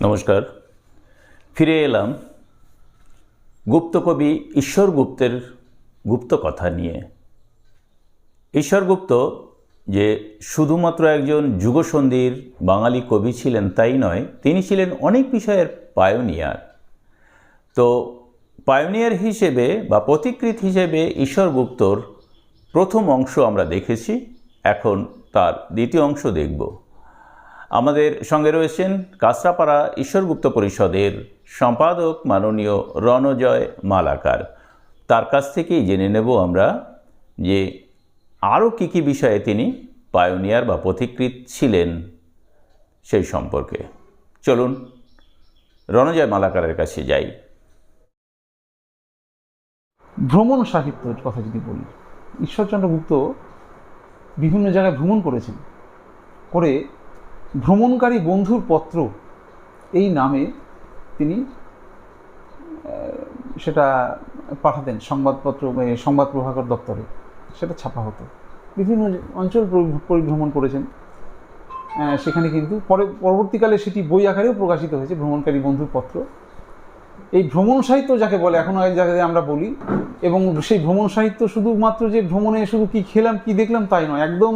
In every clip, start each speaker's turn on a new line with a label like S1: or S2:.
S1: নমস্কার, ফিরে এলাম গুপ্ত কবি ঈশ্বর গুপ্তের গুপ্ত কথা নিয়ে। ঈশ্বর গুপ্ত যে শুধুমাত্র একজন যুগসন্ধির বাঙালি কবি ছিলেন তাই নয়, তিনি ছিলেন অনেক বিষয়ের পায়োনিয়ার। তো পায়োনিয়ার হিসেবে বা পথিকৃৎ হিসেবে ঈশ্বর গুপ্তর প্রথম অংশ আমরা দেখেছি, এখন তার দ্বিতীয় অংশ দেখব। আমাদের সঙ্গে রয়েছেন কাঁচরাপাড়া ঈশ্বরগুপ্ত পরিষদের সম্পাদক মাননীয় রণজয় মালাকার। তার কাছ থেকেই জেনে নেব আমরা যে আরও কী কী বিষয়ে তিনি পায়োনিয়ার বা পথিকৃৎ ছিলেন সেই সম্পর্কে। চলুন রণজয় মালাকারের কাছে যাই।
S2: ভ্রমণ সাহিত্যের কথা যদি বলি, ঈশ্বরচন্দ্র গুপ্ত বিভিন্ন জায়গায় ভ্রমণ করেছেন, করে ভ্রমণকারী বন্ধুর পত্র এই নামে তিনি সেটা পাঠাতেন সংবাদপত্র, সংবাদ প্রভাকর দপ্তরে, সেটা ছাপা হতো। বিভিন্ন অঞ্চল পরিভ্রমণ করেছেন সেখানে, কিন্তু পরবর্তীকালে সেটি বই আকারেও প্রকাশিত হয়েছে, ভ্রমণকারী বন্ধুর পত্র। এই ভ্রমণ সাহিত্য যাকে বলে, এখন যাকে আমরা বলি, এবং সেই ভ্রমণ সাহিত্য শুধুমাত্র যে ভ্রমণে শুধু কি খেলাম কি দেখলাম তাই নয়, একদম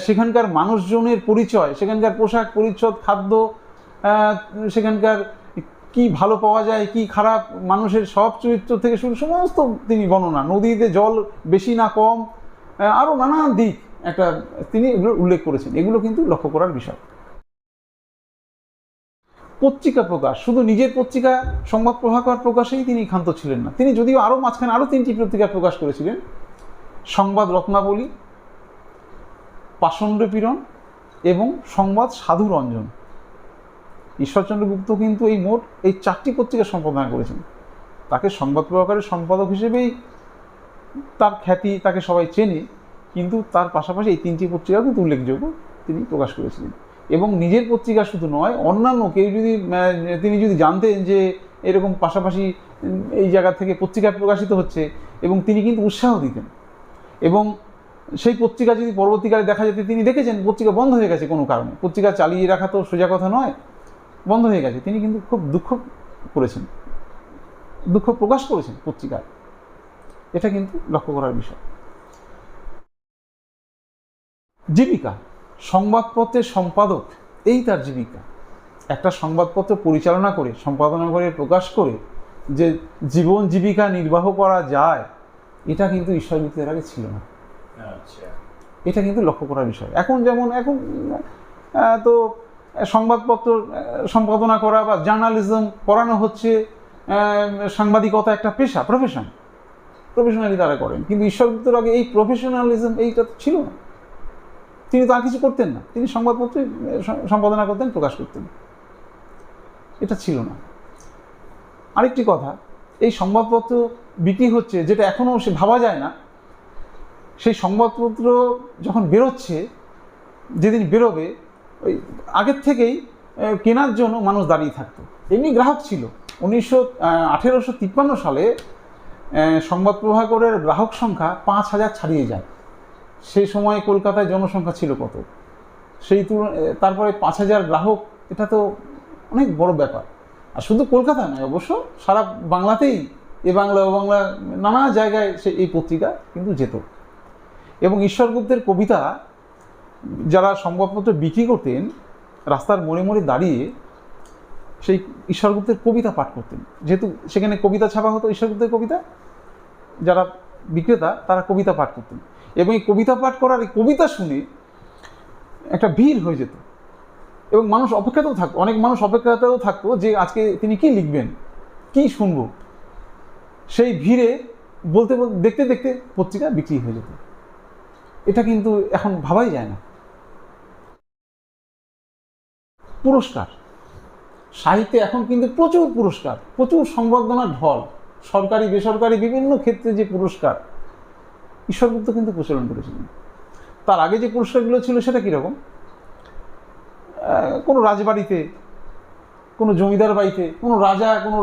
S2: সেখানকার মানুষজনের পরিচয়, সেখানকার পোশাক পরিচ্ছদ, খাদ্য, সেখানকার কি ভালো পাওয়া যায় কি খারাপ, মানুষের সব চরিত্র থেকে শুরু সমস্ত তিনি বর্ণনা, নদীতে জল বেশি না কম, আরও নানান দিক একটা তিনি এগুলো উল্লেখ করেছেন। এগুলো কিন্তু লক্ষ্য করার বিষয়। পত্রিকা প্রকাশ, শুধু নিজের পত্রিকা সংবাদ প্রভাকর প্রকাশেই তিনি ক্ষান্ত ছিলেন না। তিনি যদিও আরও মাঝখানে আরও 3টি পত্রিকা প্রকাশ করেছিলেন, সংবাদ রত্নাবলী, পাষণ্ডপীড়ন এবং সংবাদ সাধু রঞ্জন। ঈশ্বরচন্দ্র গুপ্ত কিন্তু এই মোট 4টি পত্রিকা সম্পাদনা করেছেন। তাকে সংবাদ প্রভাকরের সম্পাদক হিসেবেই তার খ্যাতি, তাকে সবাই চেনে, কিন্তু তার পাশাপাশি এই 3টি পত্রিকাও কিন্তু উল্লেখযোগ্য তিনি প্রকাশ করেছিলেন। এবং নিজের পত্রিকা শুধু নয়, অন্যান্য কেউ যদি তিনি যদি জানতেন যে এরকম পাশাপাশি এই জায়গা থেকে পত্রিকা প্রকাশিত হচ্ছে, এবং তিনি কিন্তু উৎসাহ দিতেন। এবং সেই পত্রিকা যদি পরবর্তীকালে দেখা যেত, তিনি দেখেছেন পত্রিকা বন্ধ হয়ে গেছে কোনো কারণে, পত্রিকা চালিয়ে রাখা তো সোজা কথা নয়, বন্ধ হয়ে গেছে, তিনি কিন্তু খুব দুঃখ করেছেন, দুঃখ প্রকাশ করেছেন পত্রিকায়। এটা কিন্তু লক্ষ্য করার বিষয়। জীবিকা, সংবাদপত্রের সম্পাদক, এই তার জীবিকা। একটা সংবাদপত্র পরিচালনা করে, সম্পাদনা করে, প্রকাশ করে যে জীবন জীবিকা নির্বাহ করা যায়, এটা কিন্তু ঈশ্বর গুপ্তের আগে ছিল না। এটা কিন্তু লক্ষ্য করার বিষয়। এখন যেমন তো সংবাদপত্র সম্পাদনা করা বা জার্নালিজম পড়ানো হচ্ছে, সাংবাদিকতা একটা পেশা, প্রফেশনালি তারা করেন, কিন্তু ঈশ্বর গুপ্তের আগে এই প্রফেশনালিজম এইটা ছিল না। তিনি তো আর কিছু করতেন না, তিনি সংবাদপত্রে সম্পাদনা করতেন, প্রকাশ করতেন, এটা ছিল না। আরেকটি কথা, এই সংবাদপত্র বিক্রি হচ্ছে, যেটা এখনও সে ভাবা যায় না, সেই সংবাদপত্র যখন বেরোচ্ছে, যেদিন বেরোবে ওই আগের থেকেই কেনার জন্য মানুষ দাঁড়িয়ে থাকতো, এমনি গ্রাহক ছিল। 1853 সালে সংবাদ প্রভাকরের গ্রাহক সংখ্যা 5000 ছাড়িয়ে যায়। সেই সময় কলকাতায় জনসংখ্যা ছিল কত, সেই তারপরে 5000 গ্রাহক, এটা তো অনেক বড় ব্যাপার। আর শুধু কলকাতা নয়, অবশ্য সারা বাংলাতেই, এ বাংলা ও বাংলা নানা জায়গায় এই পত্রিকা কিন্তু যেত। এবং ঈশ্বর গুপ্তের কবিতা যারা সংবাদপত্র বিক্রি করতেন, রাস্তার মোড়ে মোড়ে দাঁড়িয়ে সেই ঈশ্বর গুপ্তের কবিতা পাঠ করতেন, যেহেতু সেখানে কবিতা ছাপা হতো, ঈশ্বর গুপ্তের কবিতা, যারা বিক্রেতা তারা কবিতা পাঠ করতেন। এবং এই কবিতা পাঠ করার, এই কবিতা শুনে একটা ভিড় হয়ে যেত, এবং মানুষ অপেক্ষাতেও থাকতো, অনেক মানুষ অপেক্ষাতেও থাকতো যে আজকে তিনি কি লিখবেন, কি শুনবো। সেই ভিড়ে বলতে বলতে, দেখতে দেখতে পত্রিকা বিক্রি হয়ে যেত। এটা কিন্তু এখন ভাবাই যায় না। পুরস্কার, সাহিত্যে এখন কিন্তু প্রচুর পুরস্কার, প্রচুর সংবর্ধনার ঢল, সরকারি বেসরকারি বিভিন্ন ক্ষেত্রে যে পুরস্কার ঈশ্বর গুপ্ত কিন্তু প্রচলন করেছিলেন। তার আগে যে পুরস্কারগুলো ছিল সেটা কীরকম, কোনো রাজবাড়িতে, কোনো জমিদার বাড়িতে কোনো রাজা, কোনো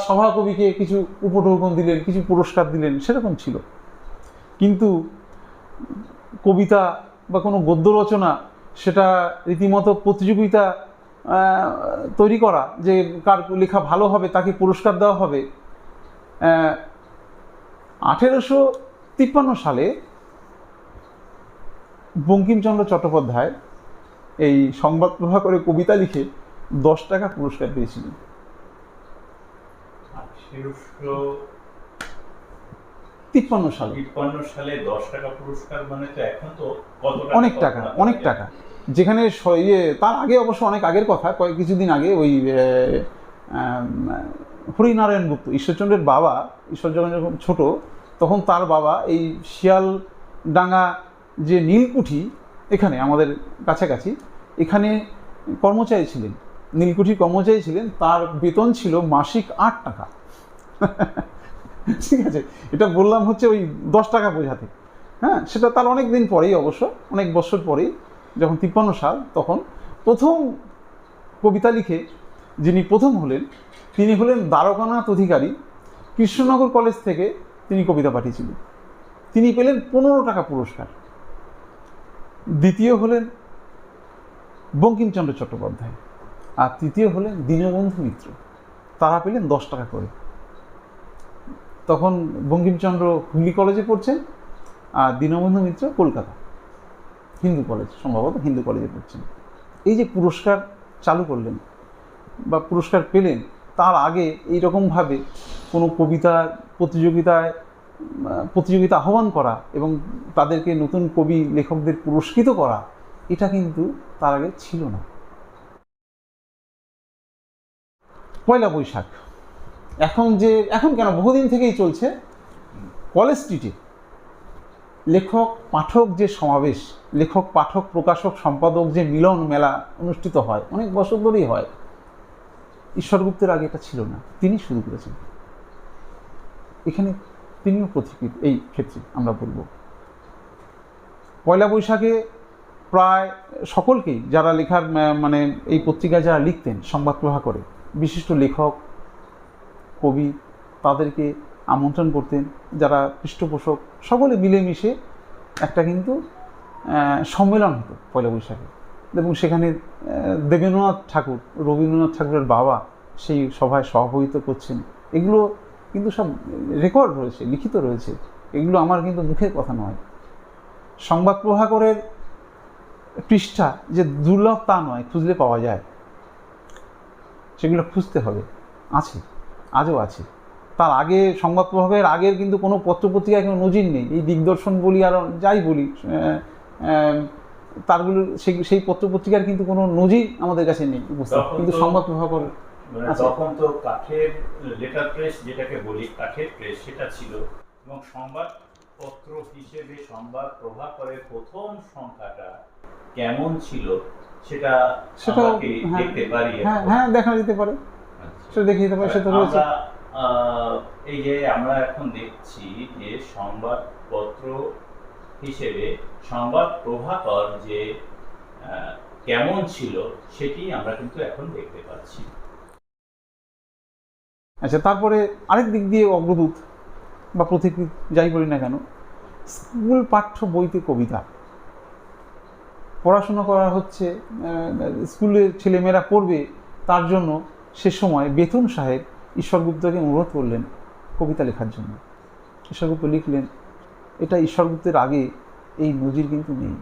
S2: সভাকবিকে কিছু উপঢৌকন দিলেন, কিছু পুরস্কার দিলেন, সেরকম ছিল। কিন্তু কবিতা বা কোনো গদ্য রচনা, সেটা রীতিমতো প্রতিযোগিতা তৈরি করা যে কার লেখা ভালো হবে তাকে পুরস্কার দেওয়া হবে। 1853 সালে বঙ্কিমচন্দ্র চট্টোপাধ্যায় এই সংবাদ প্রভাকরে কবিতা লিখে 10 টাকা পুরস্কার পেয়েছিলেন। 1853 সালে
S1: 10 টাকা পুরস্কার মানে তো এখন তো কত টাকা,
S2: অনেক টাকা, অনেক টাকা। যেখানে তার আগে অবশ্য অনেক আগের কথা, কিছুদিন আগে ওই হরিনারায়ণ গুপ্ত, ঈশ্বরচন্দ্রের বাবা, ঈশ্বরচন্দ্র যখন ছোট তখন তার বাবা এই শিয়ালডাঙ্গা যে নীলকুঠি এখানে আমাদের কাছাকাছি এখানে কর্মচারী ছিলেন, নীলকুঠির কর্মচারী ছিলেন, তার বেতন ছিল মাসিক 8 টাকা। ঠিক আছে, এটা বললাম হচ্ছে ওই 10 টাকা বোঝাতে। হ্যাঁ, সেটা তার অনেক দিন পরেই, অবশ্য অনেক বছর পরেই, যখন 53 সাল, তখন প্রথম কবিতা লিখে যিনি প্রথম হলেন তিনি হলেন দ্বারকানাথ অধিকারী। কৃষ্ণনগর কলেজ থেকে তিনি কবিতা পাঠিয়েছিলেন, তিনি পেলেন 15 টাকা পুরস্কার। দ্বিতীয় হলেন বঙ্কিমচন্দ্র চট্টোপাধ্যায়, আর তৃতীয় হলেন দীনবন্ধু মিত্র, তারা পেলেন 10 টাকা করে। তখন বঙ্কিমচন্দ্র হুগলি কলেজে পড়ছেন আর দীনবন্ধু মিত্র কলকাতা হিন্দু কলেজ, সম্ভবত হিন্দু কলেজে পড়ছেন। এই যে পুরস্কার চালু করলেন বা পুরস্কার পেলেন, তার আগে এইরকমভাবে কোনো কবিতার প্রতিযোগিতা আহ্বান করা এবং তাদেরকে নতুন কবি লেখকদের পুরস্কৃত করা, এটা কিন্তু তার আগে ছিল না। পয়লা বৈশাখ এখন কেন, বহুদিন থেকেই চলছে। কলেজ স্ট্রিটে লেখক পাঠক যে সমাবেশ, লেখক পাঠক প্রকাশক সম্পাদক যে মিলন মেলা অনুষ্ঠিত হয়, অনেক বছর ধরেই হয়। ঈশ্বরগুপ্তের আগে এটা ছিল না, তিনি শুরু করেছেন। এখানে তিনিও পথিকৃৎ এই ক্ষেত্রে আমরা বলবো। পয়লা বৈশাখে প্রায় সকলকেই, যারা লেখার মানে এই পত্রিকায় যারা লিখতেন সংবাদ প্রভাকরে, বিশিষ্ট লেখক কবি, তাদেরকে আমন্ত্রণ করতেন, যারা পৃষ্ঠপোষক, সকলে মিলেমিশে একটা কিন্তু সম্মেলন হতো পয়লা বৈশাখে। এবং সেখানে রবীন্দ্রনাথ ঠাকুরের বাবা সেই সভায় সভাপতিত্ব করছেন। এগুলো কিন্তু সব রেকর্ড রয়েছে, লিখিত রয়েছে, এগুলো আমার কিন্তু মুখের কথা নয়। সংবাদ প্রভাকরের পৃষ্ঠা যে দুর্লভ তা নয়, খুঁজলে পাওয়া যায়, সেগুলো খুঁজতে হবে, আছে, আজও আছে। তার আগে সংবাদ প্রভাবের আগের কিন্তু কোনো পত্রপত্রিকায় কোনো নজির নেই। এই দিগদর্শন বলি আর যাই বলি, তারগুলো সেই পত্রপত্রিকার কিন্তু কোনো নজির আমাদের কাছে নেই উপস্থিত, কিন্তু সংবাদ প্রভাকর
S1: তখন তো কাঠের লেটার প্রেস, যেটাকে বলি কাঠের প্রেস, সেটা ছিল। এবং সংবাদপত্র হিসেবে সংবাদ প্রভাকরের প্রথম সংখ্যাটা কেমন ছিল সেটা দেখতে পারি।
S2: হ্যাঁ, দেখা যেতে পারে, সেটা দেখে যেতে পারে, সেটা রয়েছে।
S1: এই যে আমরা এখন দেখছি যে সংবাদপত্র হিসেবে সংবাদ প্রভাকর যে কেমন ছিল সেটি আমরা কিন্তু এখন দেখতে পাচ্ছি।
S2: আচ্ছা, তারপরে আরেক দিক দিয়ে অগ্রদূত বা পথিকৃৎ যাই বলি না কেন, স্কুল পাঠ্য বইতে কবিতা পড়াশোনা করা হচ্ছে, স্কুলের ছেলেমেয়েরা পড়বে, তার জন্য সে সময় বেতন সাহেব ঈশ্বরগুপ্তকে অনুরোধ করলেন কবিতা লেখার জন্য। ঈশ্বরগুপ্ত লিখলেন। এটা ঈশ্বরগুপ্তের আগে এই নজির কিন্তু নেই।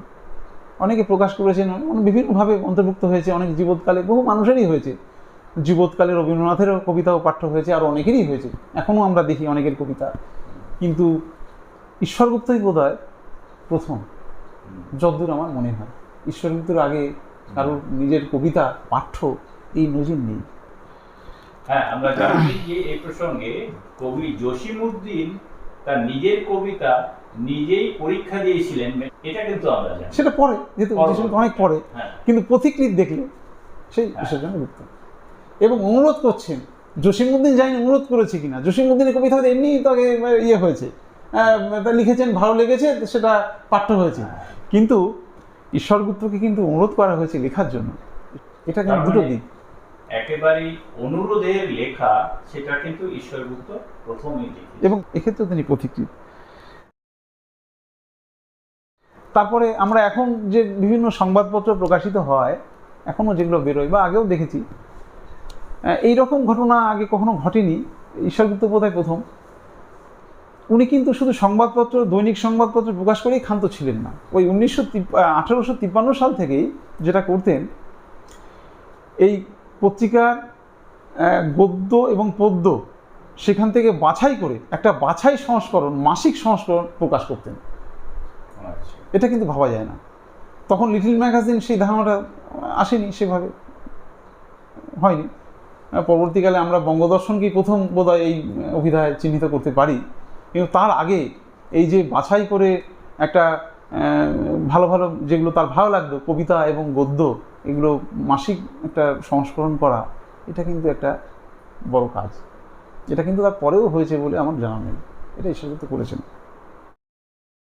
S2: অনেকে প্রকাশ করেছেন, বিভিন্নভাবে অন্তর্ভুক্ত হয়েছে, অনেক জীবৎকালে, বহু মানুষেরই হয়েছে। জীবৎকালে রবীন্দ্রনাথেরও কবিতাও পাঠ্য হয়েছে, আর অনেকেরই হয়েছে, এখনও আমরা দেখি অনেকের কবিতা। কিন্তু ঈশ্বরগুপ্তই বোধহয় প্রথম, যতদূর আমার মনে হয়। ঈশ্বরগুপ্তের আগে কারোর নিজের কবিতা পাঠ্য এই নজির নেই।
S1: হ্যাঁ, আমরা জানি যে এই প্রসঙ্গে কবি জসিমউদ্দিন তার নিজের কবিতা নিজেই পরীক্ষা দিয়েছিলেন, এটা কিন্তু আমরা জানি।
S2: সেটা পরে, যেহেতু অনেক পরে, কিন্তু পথিকৃৎ দেখলে সেই ঈশ্বরচন্দ্র গুপ্ত। এবং অনুরোধ করছেন, জসিমউদ্দিন জানি অনুরোধ করেছে কিনা, জসিমউদ্দিনের কবিতা এমনি তাকে হয়েছে, তা লিখেছেন, ভালো লেগেছে, সেটা পাঠ্য হয়েছে। কিন্তু ঈশ্বরগুপ্তকে কিন্তু অনুরোধ করা হয়েছে লেখার জন্য। এটা কিন্তু দুটো দিক,
S1: একেবারে অনুরোধের লেখা, সেটা কিন্তু ঈশ্বরগুপ্ত প্রথমই লিখেছেন,
S2: এবং এক্ষেত্রে তিনি পথিকৃৎ। তারপরে আমরা এখন যে বিভিন্ন সংবাদপত্র প্রকাশিত হয়, এখনও যেগুলো বেরোয় বা আগেও দেখেছি, এই রকম ঘটনা আগে কখনো ঘটেনি। ঈশ্বরগুপ্ত বোধহয় প্রথম। উনি কিন্তু শুধু সংবাদপত্র, দৈনিক সংবাদপত্র প্রকাশ করেই ক্ষান্ত ছিলেন না। ওই 1853 সাল থেকেই যেটা করতেন, এই পত্রিকার গদ্য এবং পদ্য সেখান থেকে বাছাই করে একটা বাছাই সংস্করণ, মাসিক সংস্করণ প্রকাশ করতেন। এটা কিন্তু ভাবা যায় না। তখন লিটল ম্যাগাজিন সেই ধারণাটা আসেনি, সেভাবে হয়নি। পরবর্তীকালে আমরা বঙ্গদর্শনকেই প্রথম বোধহয় এই অভিধায় চিহ্নিত করতে পারি, কিন্তু তার আগে এই যে বাছাই করে একটা ভালো ভালো যেগুলো তার ভালো লাগতো, কবিতা এবং গদ্য, এগুলো মাসিক একটা সংস্করণ করা, এটা কিন্তু একটা বড় কাজ। এটা কিন্তু তার পরেও হয়েছে বলে আমার জানা নেই। এটা ঈশ্বরগুপ্ত করেছেন।